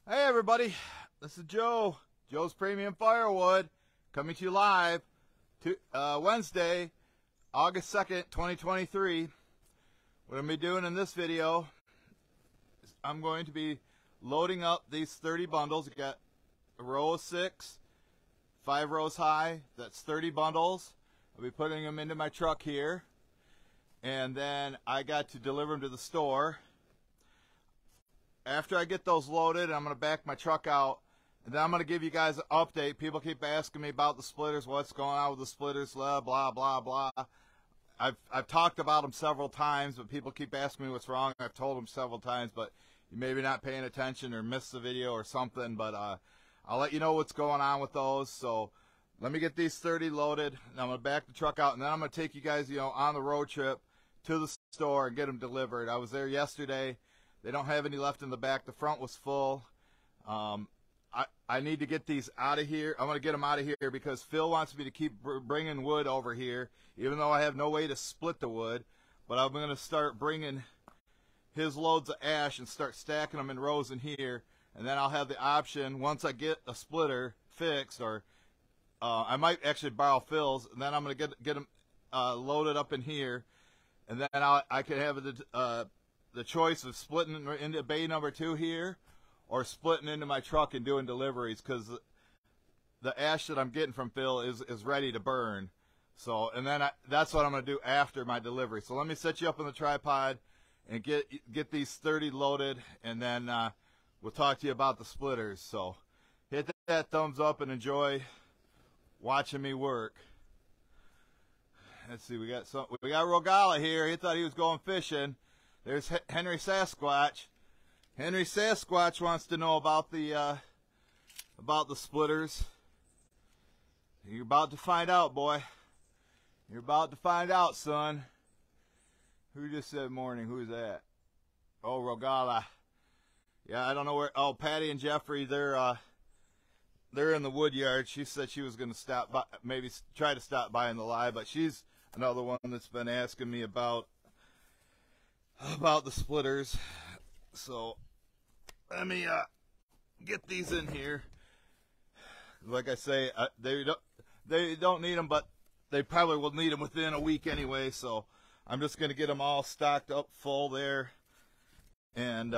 Hey everybody, this is Joe, Joe's Premium Firewood, coming to you live to Wednesday, August 2nd, 2023. What I'm going to be doing in this video is I'm going to be loading up these 30 bundles. You got a row of 6, 5 rows high, that's 30 bundles. I'll be putting them into my truck here, and then I got to deliver them to the store. After I get those loaded, I'm going to back my truck out, and then I'm going to give you guys an update. People keep asking me about the splitters, what's going on with the splitters, blah, blah, blah. I've talked about them several times, but people keep asking me what's wrong. I've told them several times, but you maybe not paying attention or missed the video or something, but I'll let you know what's going on with those. So let me get these 30 loaded, and I'm going to back the truck out, and then I'm going to take you guys, on the road trip to the store and get them delivered. I was there yesterday. They don't have any left in the back. The front was full. I need to get these out of here. I'm going to get them out of here because Phil wants me to keep bringing wood over here, even though I have no way to split the wood. But I'm going to start bringing his loads of ash and start stacking them in rows in here. And then I'll have the option, once I get a splitter fixed, or I might actually borrow Phil's, and then I'm going to get them loaded up in here. And then I can have the choice of splitting into bay number 2 here, or splitting into my truck and doing deliveries, because the ash that I'm getting from Phil is ready to burn. So, and then that's what I'm going to do after my delivery. So let me set you up on the tripod and get these 30 loaded, and then we'll talk to you about the splitters. So hit that thumbs up and enjoy watching me work. Let's see, we got Rogala here. He thought he was going fishing. There's Henry Sasquatch. Henry Sasquatch wants to know about the splitters. You're about to find out, boy. You're about to find out, son. Who just said morning? Who's that? Oh, Rogala. Yeah, I don't know where. Oh, Patty and Jeffrey, they're in the wood yard. She said she was going to stop by, maybe try to stop by in the live, but she's another one that's been asking me about the splitters. So let me get these in here. Like I say, they don't need them, but they probably will need them within a week anyway. So I'm just going to get them all stocked up full there, and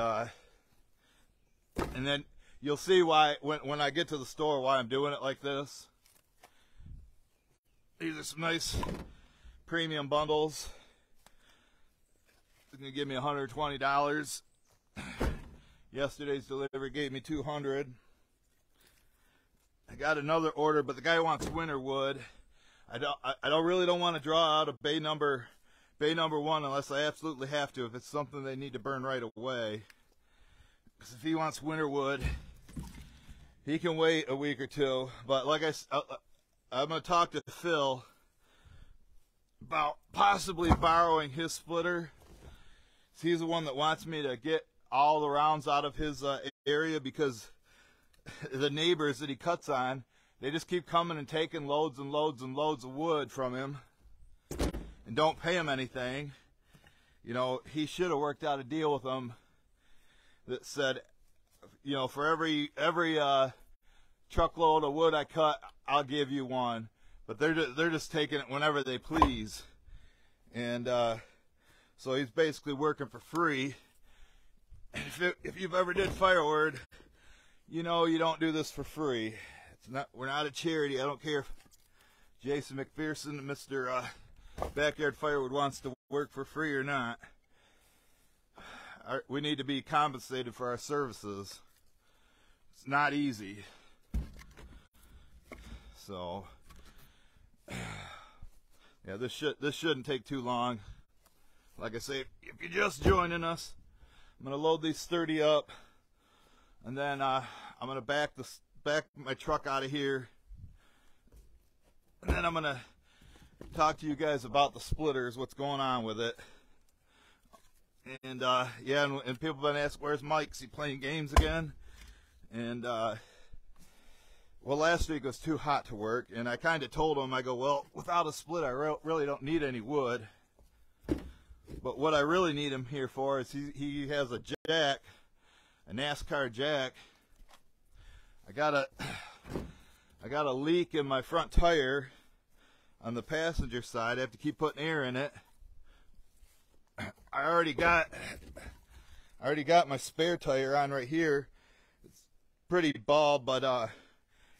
then you'll see why when I get to the store why I'm doing it like this. These are some nice premium bundles. It's going to give me $120. Yesterday's delivery gave me $200. I got another order, but the guy wants winter wood. I really don't want to draw out a bay number 1 unless I absolutely have to, if it's something they need to burn right away. Because if he wants winter wood, he can wait a week or two. But like I'm going to talk to Phil about possibly borrowing his splitter. He's the one that wants me to get all the rounds out of his area, because the neighbors that he cuts on, they just keep coming and taking loads and loads and loads of wood from him and don't pay him anything. He should have worked out a deal with them that said, for every truckload of wood I cut, I'll give you one. But they're just taking it whenever they please. And so he's basically working for free. If you've ever did Firewood, you don't do this for free. We're not a charity. I don't care if Jason McPherson, Mr. Backyard Firewood, wants to work for free or not. We need to be compensated for our services. It's not easy. So yeah, this shouldn't take too long. Like I say, if you're just joining us, I'm going to load these 30 up, and then I'm going to back my truck out of here, and then I'm going to talk to you guys about the splitters, what's going on with it. And yeah, and people have been asking, where's Mike? Is he playing games again? And well, last week was too hot to work, and I kind of told him, I go, well, without a split, I really don't need any wood. But what I really need him here for is he has a jack, a NASCAR jack, I got a leak in my front tire on the passenger side. I have to keep putting air in it. I already got my spare tire on right here. It's pretty bald, but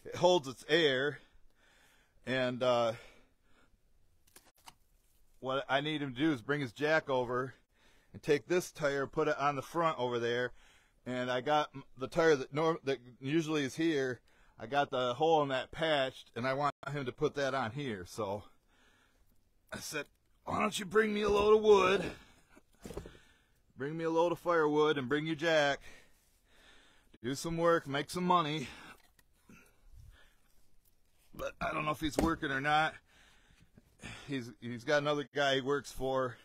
it holds its air. And what I need him to do is bring his jack over and take this tire, put it on the front over there. And I got the tire that usually is here. I got the hole in that patched, and I want him to put that on here. So I said, why don't you bring me a load of wood? Bring me a load of firewood and bring your jack. Do some work, make some money. But I don't know if he's working or not. He's got another guy he works for.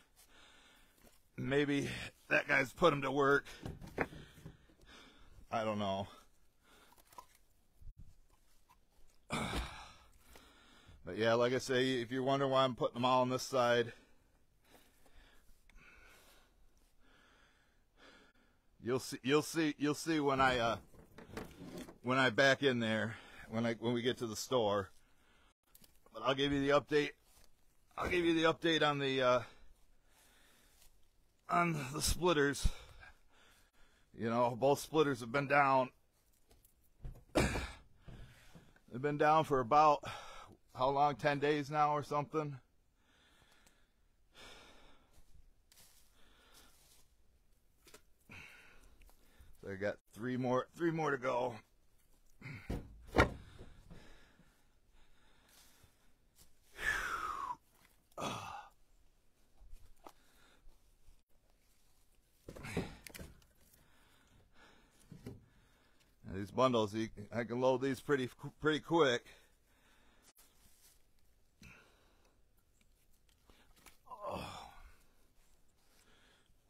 Maybe that guy's put him to work. I don't know. But yeah, like I say, if you're wondering why I'm putting them all on this side, you'll see when I back in there, when we get to the store. But I'll give you the update. I'll give you the update on the splitters. You know, both splitters have been down. They've been down for about, how long, 10 days now or something? So I got three more to go. These bundles, I can load these pretty quick. Oh.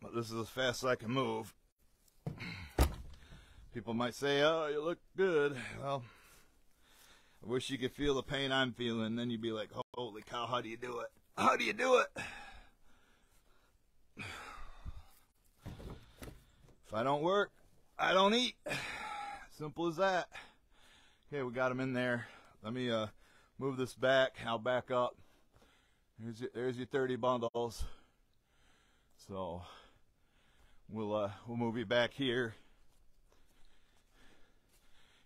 But this is as fast as I can move. People might say, oh, you look good. Well, I wish you could feel the pain I'm feeling. Then you'd be like, holy cow, how do you do it? How do you do it? If I don't work, I don't eat. Simple as that. Okay, we got them in there. Let me move this back. I'll back up. There's your 30 bundles. So we'll move you back here.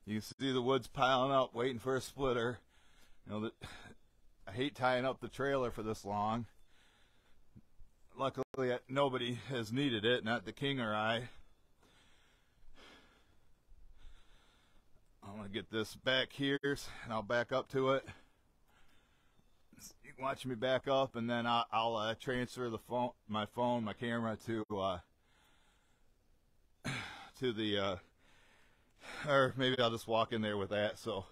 You can see the wood's piling up, waiting for a splitter. You know, I hate tying up the trailer for this long. Luckily, nobody has needed it, not the King or I. I'm going to get this back here, and I'll back up to it. You can watch me back up, and then I'll transfer my camera to the, or maybe I'll just walk in there with that. So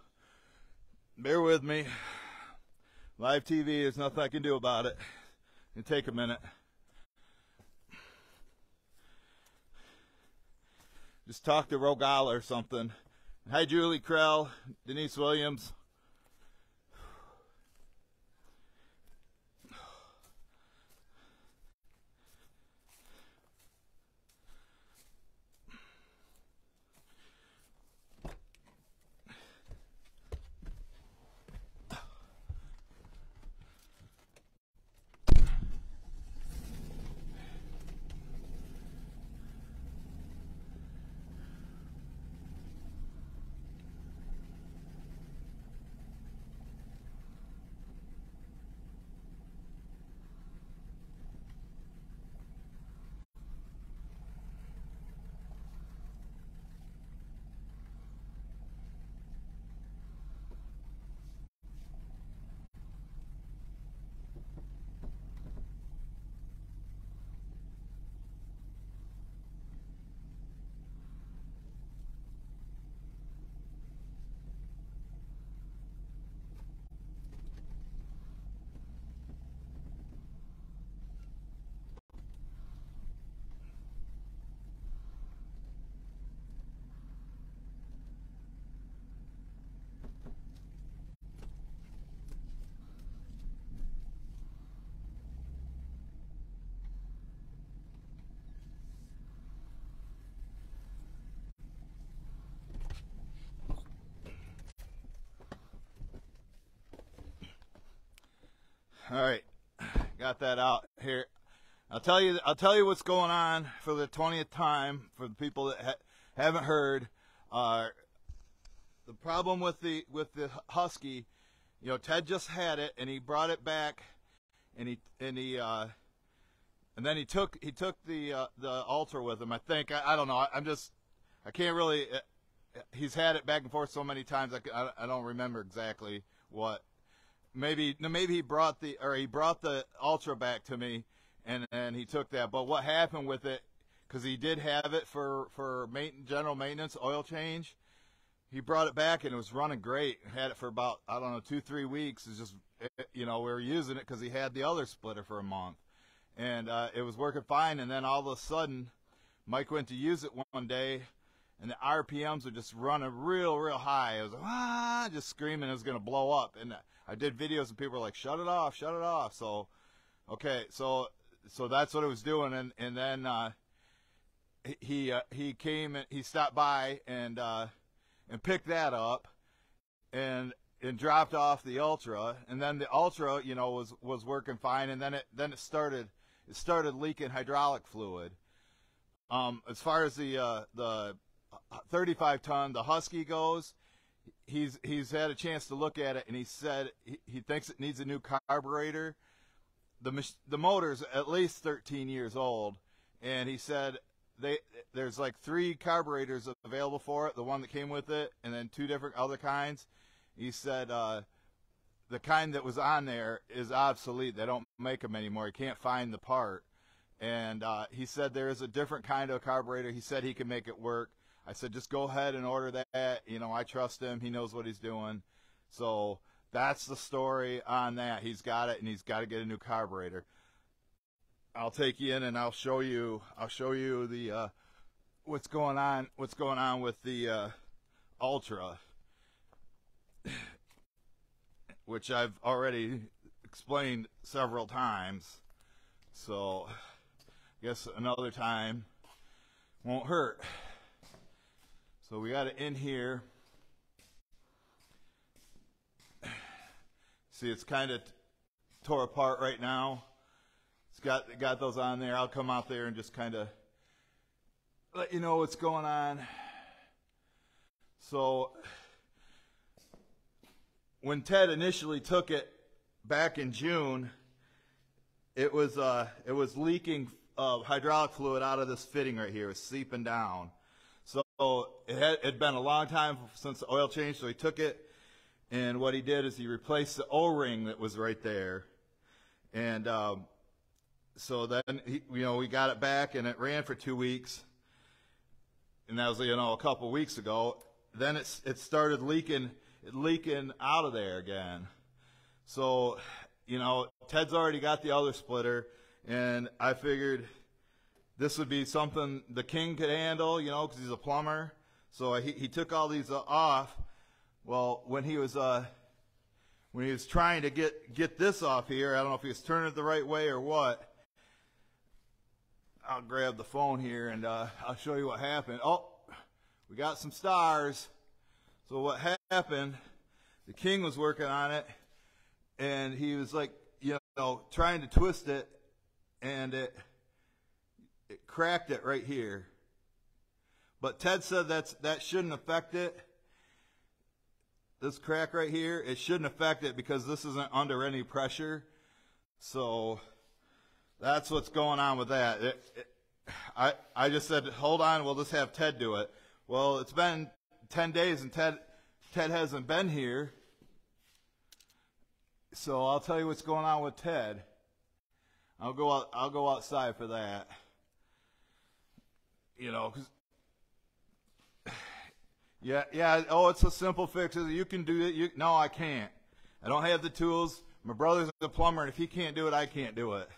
bear with me. Live TV, there's nothing I can do about it. It'll take a minute. Just talk to Rogala or something. Hi, Julie Krell, Denise Williams. All right, got that out here. I'll tell you what's going on for the 20th time for the people that haven't heard. The problem with the Husky, you know, Ted just had it and he brought it back, and then he took the Ultra with him. I think I don't know. I can't really. He's had it back and forth so many times. I don't remember exactly what. Maybe he brought the Ultra back to me, and he took that. But what happened with it? Because he did have it for general maintenance, oil change. He brought it back and it was running great. Had it for about, I don't know, 2-3 weeks. It's just, you know, we were using it because he had the other splitter for a month, and it was working fine. And then all of a sudden, Mike went to use it one day, and the RPMs were just running real high. It was like, just screaming it was going to blow up. And I did videos and people were like, shut it off, shut it off. So, okay, so that's what it was doing. And then he came and he stopped by and picked that up and dropped off the Ultra. And then the Ultra, you know, was working fine. And then it started leaking hydraulic fluid. As far as the 35 ton, the Husky goes, he's had a chance to look at it, and he said he thinks it needs a new carburetor. The motor's at least 13 years old, and he said there's like 3 carburetors available for it, the one that came with it, and then 2 different other kinds. He said the kind that was on there is obsolete. They don't make them anymore. He can't find the part. And he said there is a different kind of carburetor. He said he can make it work. I said, just go ahead and order that. You know, I trust him. He knows what he's doing. So that's the story on that. He's got it, and he's got to get a new carburetor. I'll take you in, and I'll show you the what's going on with the Ultra, which I've already explained several times. So I guess another time won't hurt. So we got it in here. See, it's kind of tore apart right now. It's got those on there. I'll come out there and just kind of let you know what's going on. So when Ted initially took it back in June, it was leaking hydraulic fluid out of this fitting right here. It was seeping down. So it had been a long time since the oil change, so he took it, and what he did is he replaced the O-ring that was right there. And so then, we got it back, and it ran for 2 weeks, and that was, a couple weeks ago. Then it started leaking out of there again. So, Ted's already got the other splitter, and I figured this would be something the King could handle, because he's a plumber. So he took all these off. Well, when he was trying to get this off here, I don't know if he was turning it the right way or what. I'll grab the phone here and I'll show you what happened. Oh, we got some stars. So what happened? The King was working on it, and he was like, trying to twist it, and it cracked it right here. But Ted said that shouldn't affect it. This crack right here, it shouldn't affect it because this isn't under any pressure. So that's what's going on with that. I just said, hold on, we'll just have Ted do it. Well, it's been 10 days and Ted hasn't been here. So I'll tell you what's going on with Ted. I'll go outside for that. 'Cause yeah. Oh, it's a simple fix. You can do it. No, I can't. I don't have the tools. My brother's a plumber, and if he can't do it, I can't do it.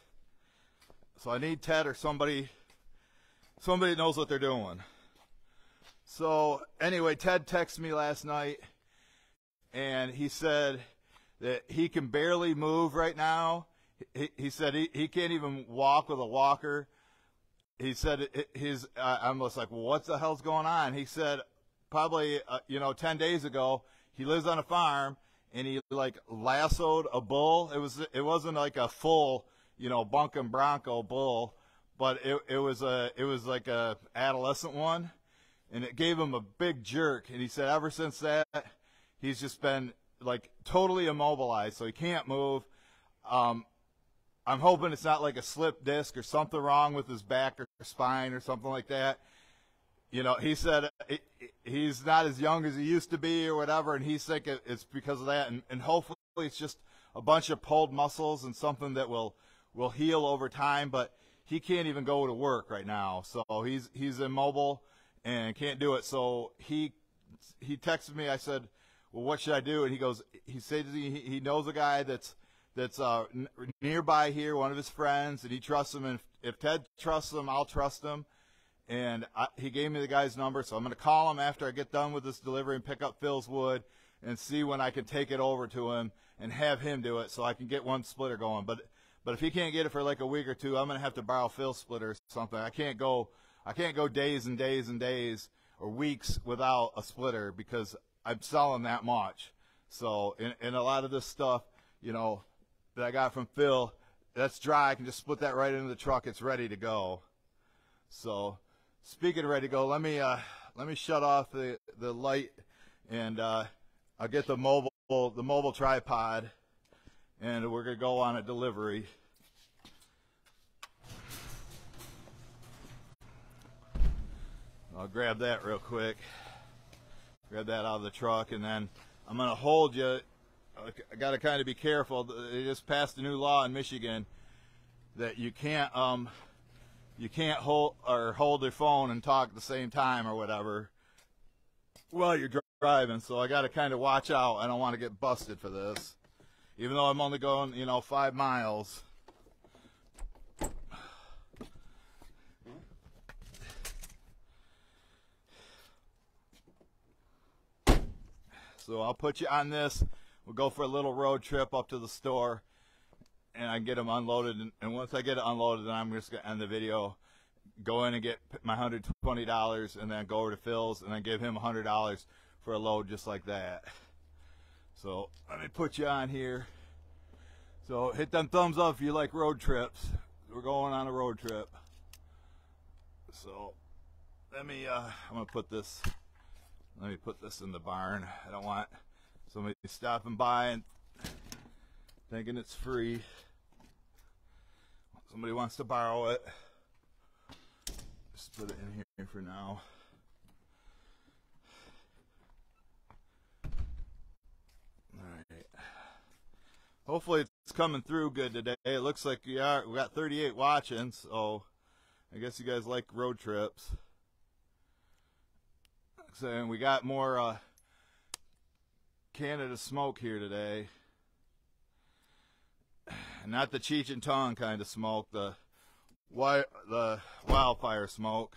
So I need Ted or somebody that knows what they're doing. So anyway, Ted texted me last night, and he said that he can barely move right now. He said he can't even walk with a walker. He said I'm just like, well, what the hell's going on? He said probably 10 days ago, he lives on a farm, and he like lassoed a bull. It wasn't like a full, you know, bunkum bronco bull, but it was like a adolescent one, and it gave him a big jerk. And he said ever since that, he's just been like totally immobilized, so he can't move. I'm hoping it's not like a slip disc or something wrong with his back or spine or something like that. You know, he said he's not as young as he used to be or whatever, and he's thinking it's because of that. And hopefully it's just a bunch of pulled muscles and something that will heal over time. But he can't even go to work right now, so he's immobile and can't do it. So he texted me. I said, well, what should I do? And he said he knows a guy that's nearby here, one of his friends, and he trusts him. And if Ted trusts him, I'll trust him. And he gave me the guy's number, so I'm going to call him after I get done with this delivery and pick up Phil's wood and see when I can take it over to him and have him do it so I can get one splitter going. But if he can't get it for like a week or two, I'm going to have to borrow Phil's splitter or something. I can't go days and days and days or weeks without a splitter because I'm selling that much. So, and a lot of this stuff, you know, that I got from Phil, that's dry. I can just split that right into the truck. It's ready to go. So, speaking of ready to go, let me shut off the light, and I'll get the mobile tripod, and we're gonna go on a delivery. I'll grab that real quick. Grab that out of the truck, and then I'm gonna hold you. I gotta kind of be careful. They just passed a new law in Michigan that you can't hold your phone and talk at the same time or whatever while you're driving. So I gotta kind of watch out. I don't want to get busted for this, even though I'm only going, you know, 5 miles. So I'll put you on this. We'll go for a little road trip up to the store, and I can get them unloaded. And once I get it unloaded, then I'm just going to end the video, go in and get my $120, and then go over to Phil's, and then give him $100 for a load just like that. So let me put you on here. So hit them thumbs up if you like road trips. We're going on a road trip. So let me, I'm going to put this, let me put this in the barn. I don't want somebody stopping by and thinking it's free. Somebody wants to borrow it. Just put it in here for now. Alright. Hopefully it's coming through good today. It looks like we got 38 watching, so I guess you guys like road trips. So we got more Canada smoke here today. Not the Cheech and Chong kind of smoke, the wildfire smoke.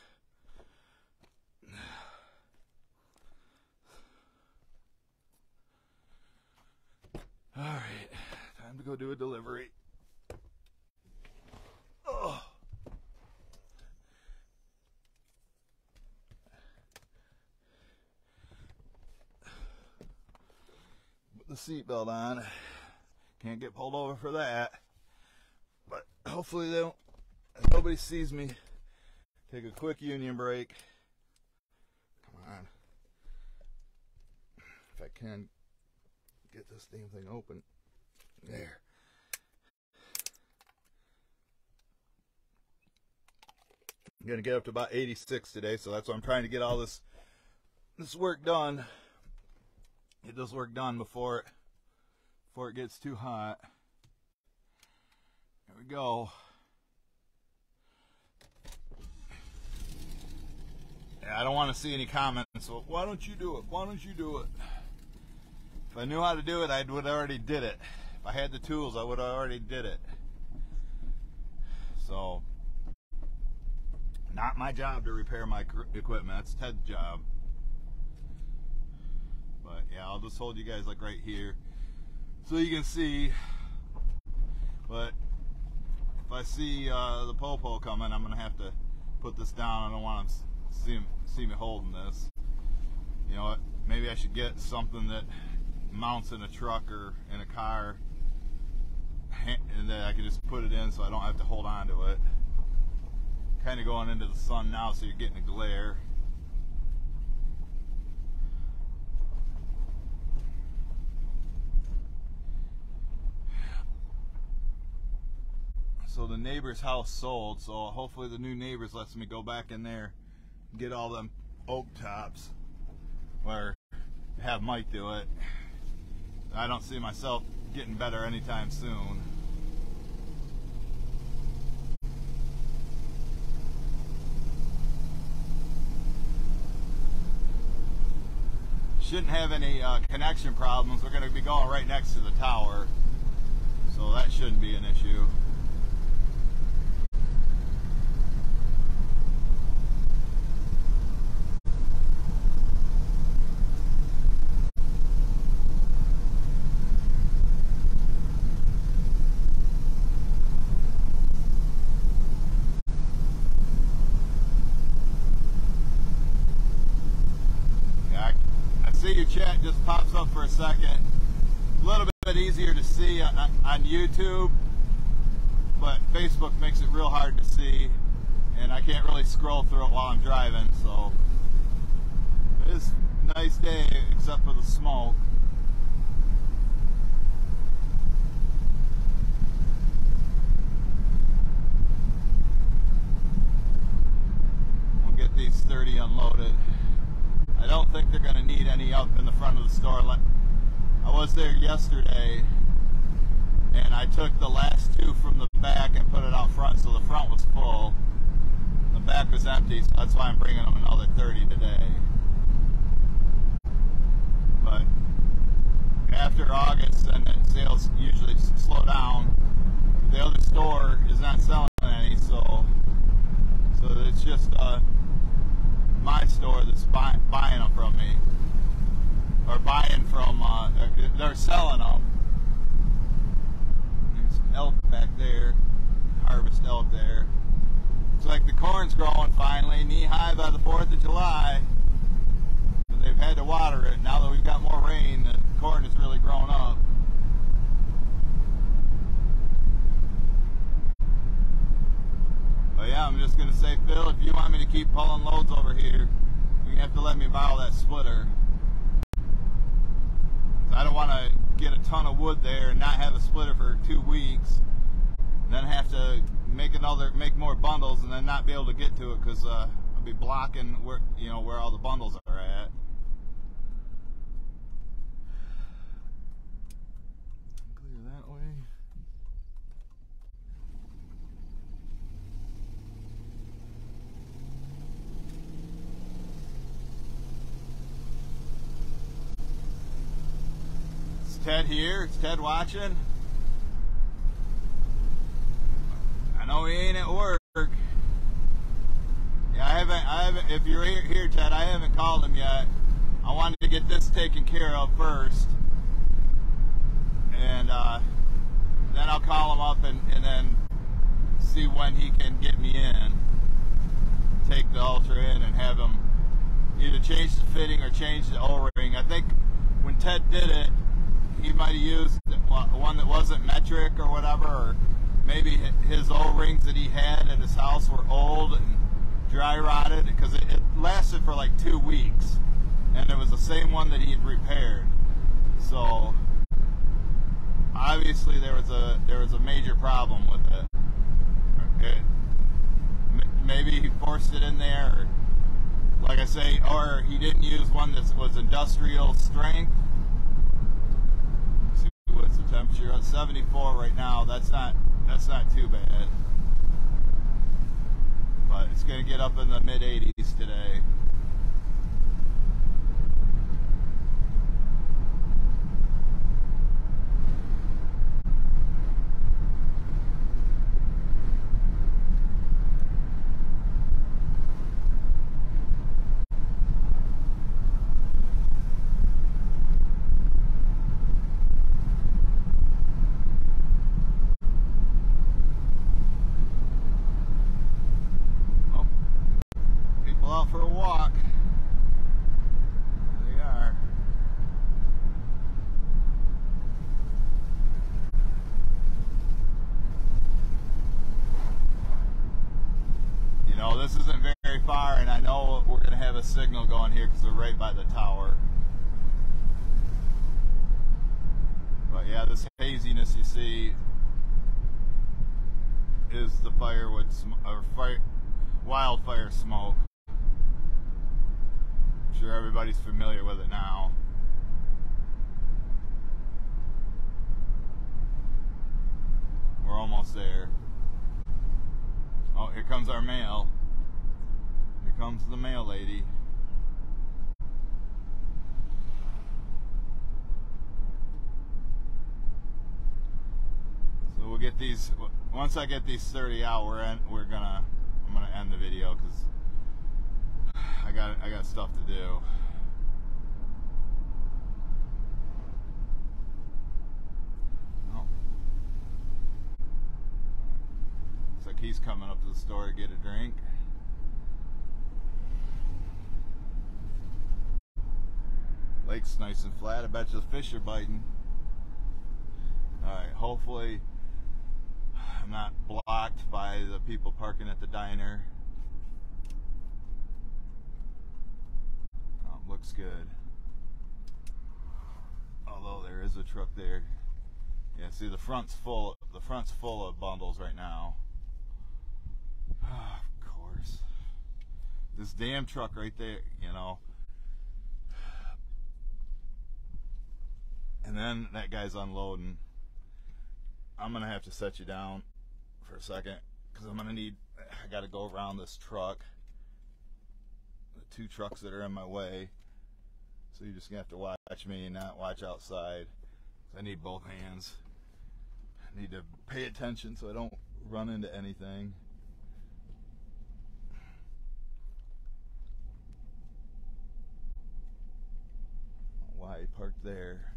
All right, time to go do a delivery. Oh. Put the seatbelt on. Can't get pulled over for that. But hopefully nobody sees me. Take a quick union break. Come on. If I can get this damn thing open. There. I'm going to get up to about 86 today, so that's why I'm trying to get all this work done. Get this work done before it gets too hot. There we go. Yeah, I don't want to see any comments. So why don't you do it? Why don't you do it? If I knew how to do it, I would have already did it. If I had the tools, I would have already did it. So, not my job to repair my equipment. That's Ted's job. But yeah, I'll just hold you guys like right here so you can see. But if I see the popo coming, I'm gonna have to put this down. I don't want to see me holding this. You know what? Maybe I should get something that mounts in a truck or in a car, and then I can just put it in so I don't have to hold on to it. Kind of going into the sun now, so you're getting a glare. So the neighbor's house sold, so hopefully the new neighbors lets me go back in there and get all them oak tops, or have Mike do it. I don't see myself getting better anytime soon. Shouldn't have any connection problems. We're going to be going right next to the tower, so that shouldn't be an issue. Your chat just pops up for a second. A little bit easier to see on YouTube, but Facebook makes it real hard to see, and I can't really scroll through it while I'm driving. So it's a nice day except for the smoke. We'll get these 30 unloaded. I don't think they're going to need any up in the front of the store. I was there yesterday, and I took the last 2 from the back and put it out front, so the front was full. The back was empty, so that's why I'm bringing them another 30 today. But after August, then the sales usually slow down. The other store is not selling any, so it's just my store that's buying them from me, or buying from, they're selling them. There's elk back there, harvest elk there. It's like the corn's growing finally, knee-high by the 4th of July. But they've had to water it. Now that we've got more rain, the corn has really grown up. But yeah, I'm just going to say, Phil, if you want me to keep pulling loads over here, you have to let me borrow that splitter. I don't want to get a ton of wood there and not have a splitter for 2 weeks, and then have to make more bundles and then not be able to get to it because I'll be blocking where all the bundles are at. Clear that way. Ted here. It's Ted watching. I know he ain't at work. Yeah, I haven't. If you're here, Ted, I haven't called him yet. I wanted to get this taken care of first, and then I'll call him up and then see when he can get me in. Take the Ultra in and have him either change the fitting or change the O-ring. I think when Ted did it, he might have used one that wasn't metric or whatever, or maybe his O-rings that he had at his house were old and dry rotted, because it lasted for like 2 weeks, and it was the same one that he had repaired. So obviously there was a major problem with it. Okay. Maybe he forced it in there, or, like I say, or he didn't use one that was industrial strength. What's the temperature? At 74 right now. That's not too bad, but it's going to get up in the mid-80s today. For a walk. There they are. signal going here because they're right by the tower. But yeah, this haziness you see is the firewood or wildfire smoke. I'm sure everybody's familiar with it now. We're almost there. Oh, here comes our mail. Here comes the mail lady. So we'll get these, once I get these 30 out, I'm gonna end the video because I got stuff to do. Oh. Looks like he's coming up to the store to get a drink. Lake's nice and flat. I bet you the fish are biting. Alright, hopefully I'm not blocked by the people parking at the diner. Looks good. Although there is a truck there. Yeah, see the front's full of bundles right now. Oh, of course. This damn truck right there, you know. And then that guy's unloading. I'm gonna have to set you down for a second because I gotta go around this truck. The two trucks that are in my way. So you're just gonna have to watch me and not watch outside. I need both hands. I need to pay attention so I don't run into anything. Why he parked there?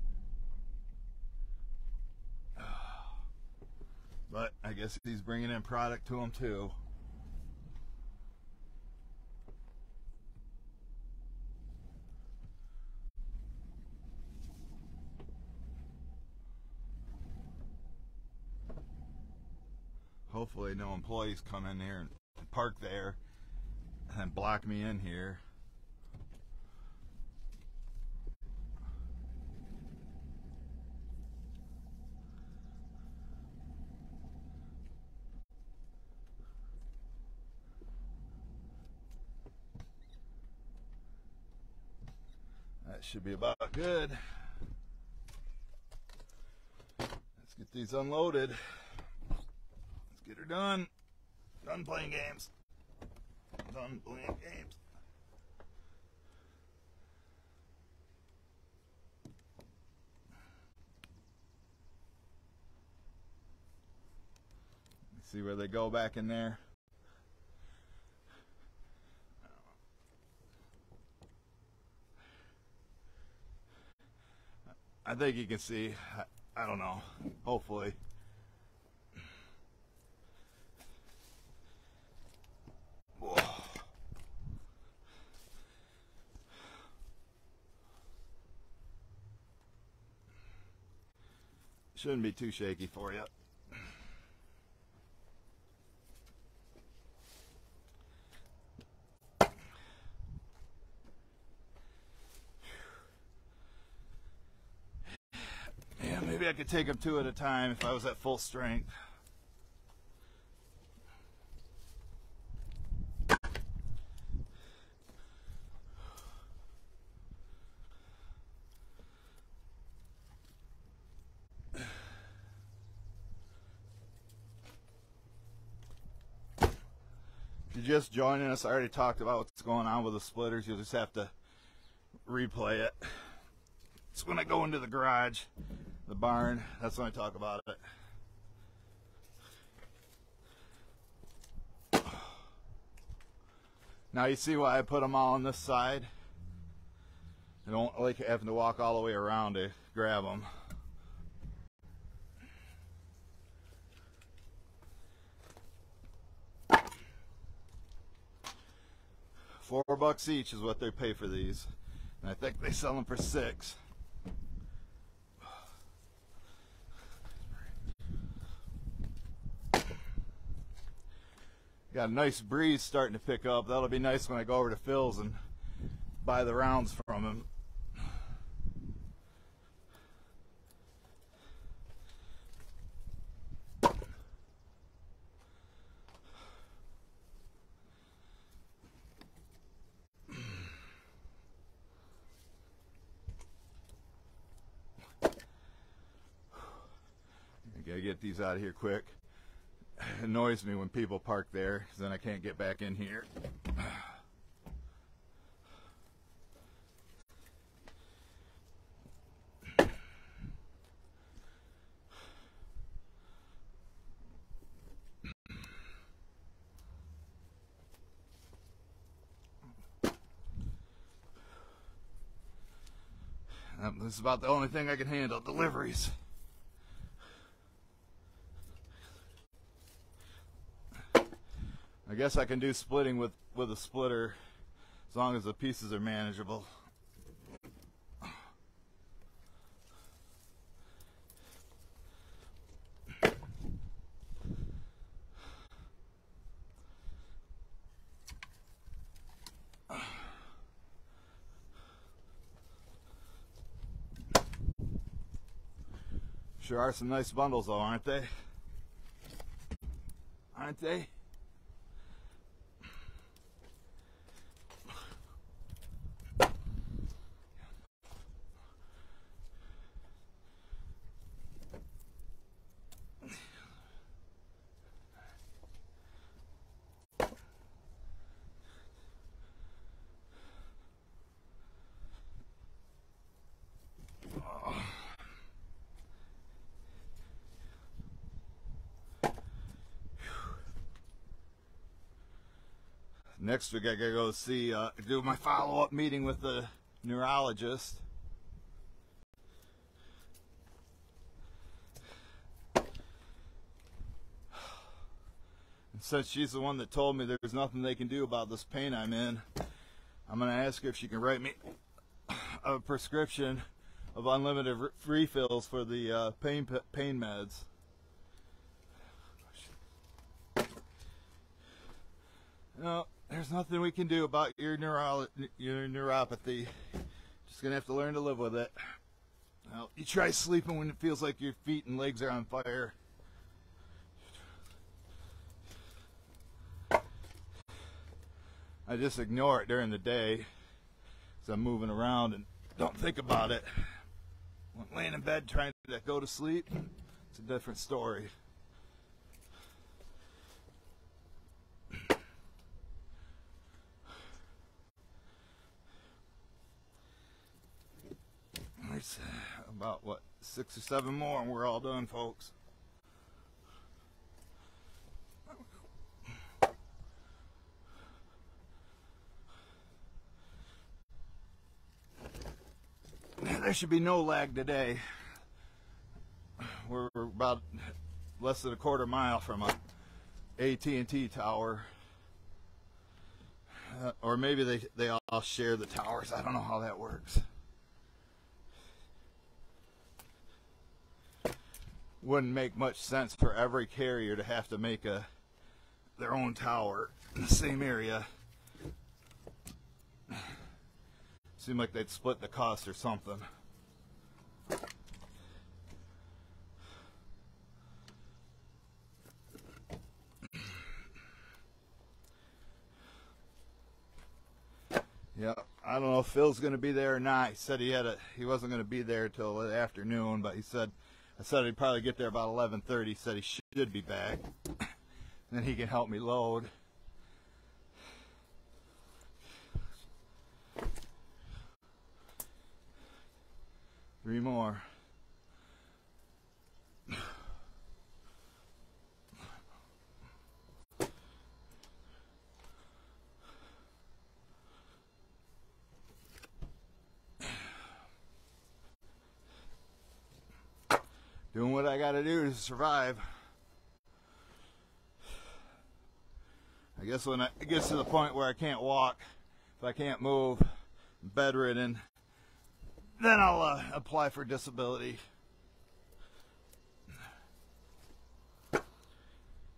But I guess he's bringing in product to him too. Hopefully no employees come in here and park there and block me in here. That should be about good. Let's get these unloaded. Get her done. Done playing games. Done playing games. See where they go back in there. I think you can see. I don't know. Hopefully. Shouldn't be too shaky for you. Yeah, maybe I could take them two at a time if I was at full strength. If you're just joining us, I already talked about what's going on with the splitters. You'll just have to replay it. It's when I go into the garage, the barn, that's when I talk about it. Now you see why I put them all on this side? I don't like having to walk all the way around to grab them. $4 each is what they pay for these, and I think they sell them for $6. Got a nice breeze starting to pick up. That'll be nice when I go over to Phil's and buy the rounds from him. Gotta get these out of here quick. It annoys me when people park there, because then I can't get back in here. This is about the only thing I can handle, deliveries. I guess I can do splitting with a splitter as long as the pieces are manageable. Sure are some nice bundles though, aren't they? Aren't they? Next week I gotta go see, do my follow-up meeting with the neurologist. And since she's the one that told me there's nothing they can do about this pain I'm in, I'm gonna ask her if she can write me a prescription of unlimited refills for the pain meds. No, there's nothing we can do about your neuropathy. Just gonna have to learn to live with it. Well, you try sleeping when it feels like your feet and legs are on fire. I just ignore it during the day because I'm moving around and don't think about it. When laying in bed trying to go to sleep, it's a different story. There's about, what, 6 or 7 more and we're all done, folks. There should be no lag today. We're about less than a quarter mile from a AT&T tower. Or maybe they all share the towers. I don't know how that works. Wouldn't make much sense for every carrier to have to make their own tower in the same area. Seemed like they'd split the cost or something. Yeah, I don't know if Phil's going to be there or not. He said he wasn't going to be there till the afternoon, but I said he'd probably get there about 11:30. He said he should be back. And then he can help me load. Three more. Doing what I gotta do to survive. I guess when it gets to the point where I can't walk, if I can't move, I'm bedridden, then I'll apply for disability.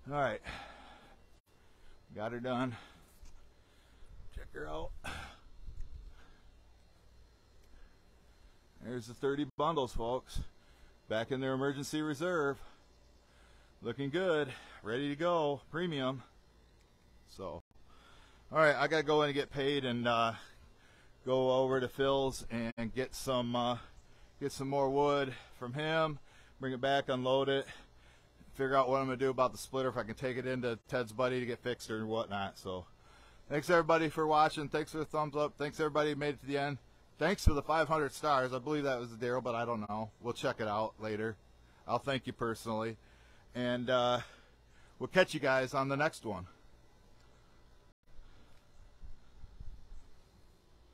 Alright. Got her done. Check her out. There's the 30 bundles, folks. Back in their emergency reserve. Looking good. Ready to go. Premium. So, alright, I gotta go in and get paid and go over to Phil's and get some more wood from him. Bring it back, unload it. Figure out what I'm gonna do about the splitter, if I can take it into Ted's buddy to get fixed or whatnot. So, thanks everybody for watching. Thanks for the thumbs up. Thanks everybody who made it to the end. Thanks for the 500 stars. I believe that was Daryl, but I don't know. We'll check it out later. I'll thank you personally. And we'll catch you guys on the next one.